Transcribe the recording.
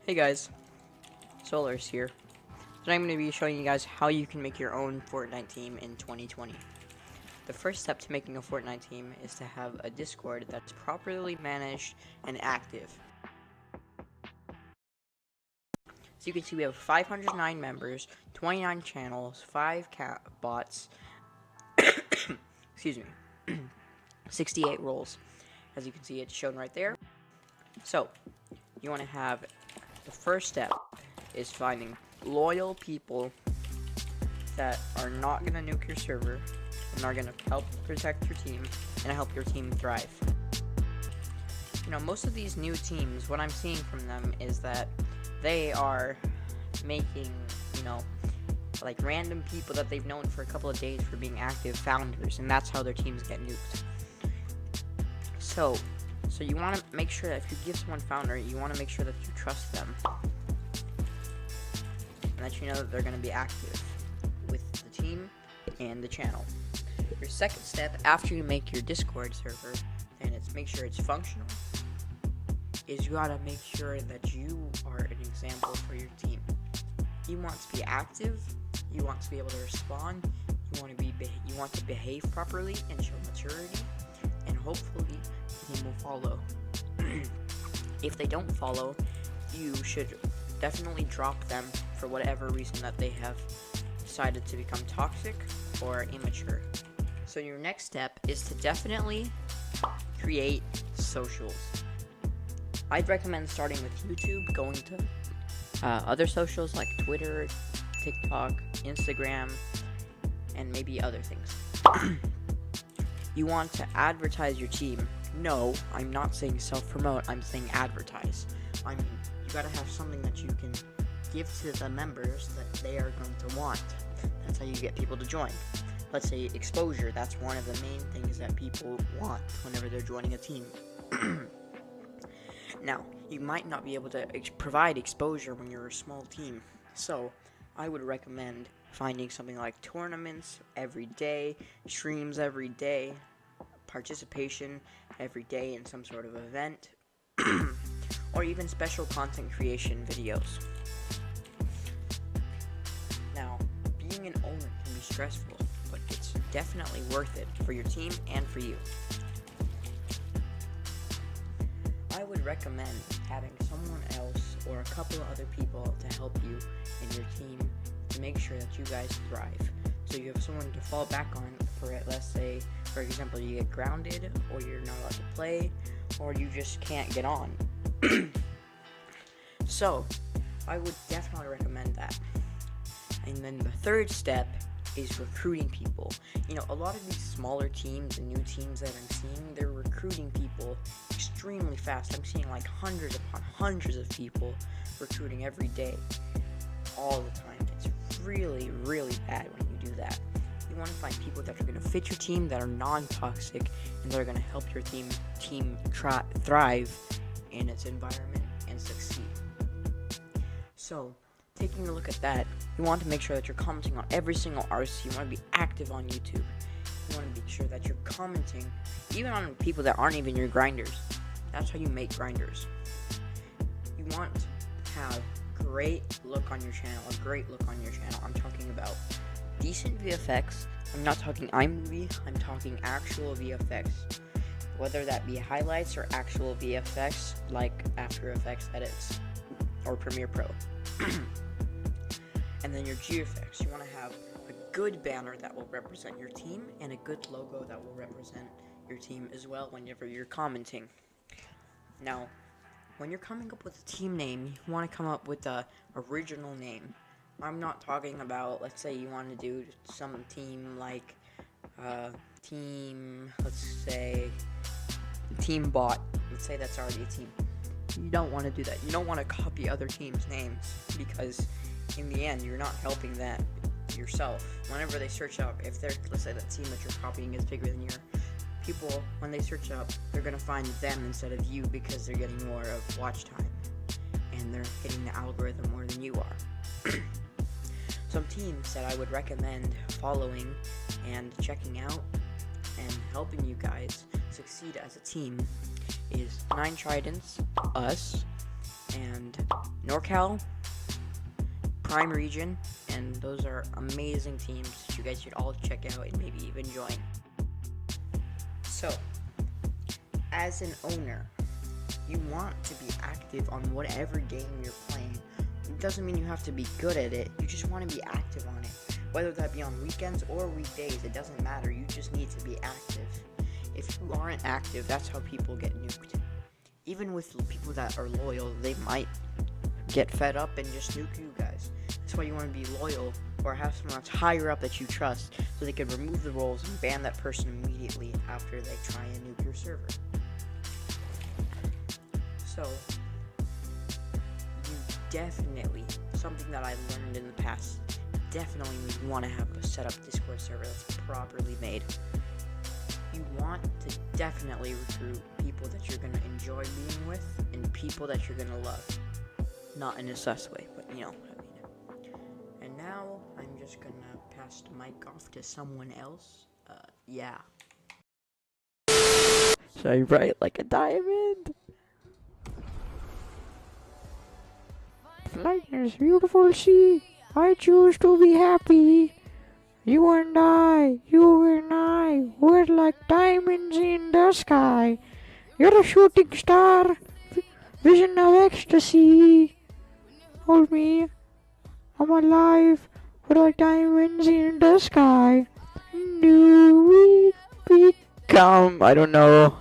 Hey guys, Solar's here. Today I'm going to be showing you guys how you can make your own Fortnite team in 2020. The first step to making a Fortnite team is to have a Discord that's properly managed and active. So you can see we have 509 members, 29 channels, 5 bots, excuse me, 68 roles. As you can see, it's shown right there. So, you want to have the first step is finding loyal people that are not going to nuke your server and are going to help protect your team and help your team thrive. You know, most of these new teams, what I'm seeing from them is that they are making, like random people that they've known for a couple of days for being active founders, and that's how their teams get nuked. So you want to make sure that if you give someone founder, you want to make sure that you trust them and that you know that they're going to be active with the team and the channel. Your second step after you make your Discord server, and it's make sure it's functional, is you gotta make sure that you are an example for your team. You want to be active, you want to be able to respond, you want to behave properly and show maturity, and hopefully the team will follow. If they don't follow, you should definitely drop them for whatever reason that they have decided to become toxic or immature. So your next step is to definitely create socials. I'd recommend starting with YouTube, going to other socials like Twitter, TikTok, Instagram, and maybe other things. You want to advertise your team. No, I'm not saying self-promote, I'm saying advertise. I mean, you gotta have something that you can give to the members that they are going to want. That's how you get people to join. Let's say exposure, that's one of the main things that people want whenever they're joining a team. Now, you might not be able to provide exposure when you're a small team, so I would recommend finding something like tournaments every day, streams every day, participation every day in some sort of event, or even special content creation videos. Now, being an owner can be stressful, but it's definitely worth it for your team and for you. I would recommend having someone else or a couple of other people to help you in your team to make sure that you guys thrive. So you have someone to fall back on for it. Let's say, for example, you get grounded, or you're not allowed to play, or you just can't get on. So, I would definitely recommend that. And then the third step is recruiting people. You know, a lot of these smaller teams and new teams that I'm seeing, they're recruiting people extremely fast. I'm seeing like hundreds upon hundreds of people recruiting every day, all the time. It's really, really bad when you do that. You want to find people that are going to fit your team, that are non-toxic, and that are going to help your team thrive in its environment and succeed. So, taking a look at that, you want to make sure that you're commenting on every single RC. You want to be active on YouTube. You want to make sure that you're commenting even on people that aren't even your grinders. That's how you make grinders. You want to have great look on your channel, a great look on your channel. I'm talking about decent VFX. I'm not talking iMovie, I'm talking actual VFX. Whether that be highlights or actual VFX like After Effects edits or Premiere Pro. And then your GFX, you want to have a good banner that will represent your team and a good logo that will represent your team as well whenever you're commenting. Now, when you're coming up with a team name, you want to come up with a original name. I'm not talking about, let's say you want to do some team like let's say Team Bot. Let's say that's already a team. You don't want to do that. You don't want to copy other teams' names, because in the end, you're not helping that yourself. Whenever they search up, if they're, let's say that team that you're copying is bigger than your people, when they search up, they're going to find them instead of you, because they're getting more of watch time and they're hitting the algorithm more than you are. Some teams that I would recommend following and checking out and helping you guys succeed as a team is 9 Tridents, us, and NorCal, Prime Region, and those are amazing teams that you guys should all check out and maybe even join. So, as an owner, you want to be active on whatever game you're playing. It doesn't mean you have to be good at it, you just want to be active on it. Whether that be on weekends or weekdays, it doesn't matter, you just need to be active. If you aren't active, that's how people get nuked. Even with people that are loyal, they might get fed up and just nuke you guys. That's why you want to be loyal or have someone that's higher up that you trust so they can remove the roles and ban that person immediately after they try and nuke your server. So, you definitely, something that I learned in the past, definitely want to have a set up Discord server that's properly made. You want to definitely recruit people that you're going to enjoy being with and people that you're going to love. Not in a sus way, but you know what I mean. And now, I'm just going to pass the mic off to someone else. Yeah. Shine bright like a diamond. Like this beautiful sea, I choose to be happy. You and I, we're like diamonds in the sky. You're a shooting star, vision of ecstasy. Hold me, I'm alive, we're like diamonds in the sky. Do we become, I don't know.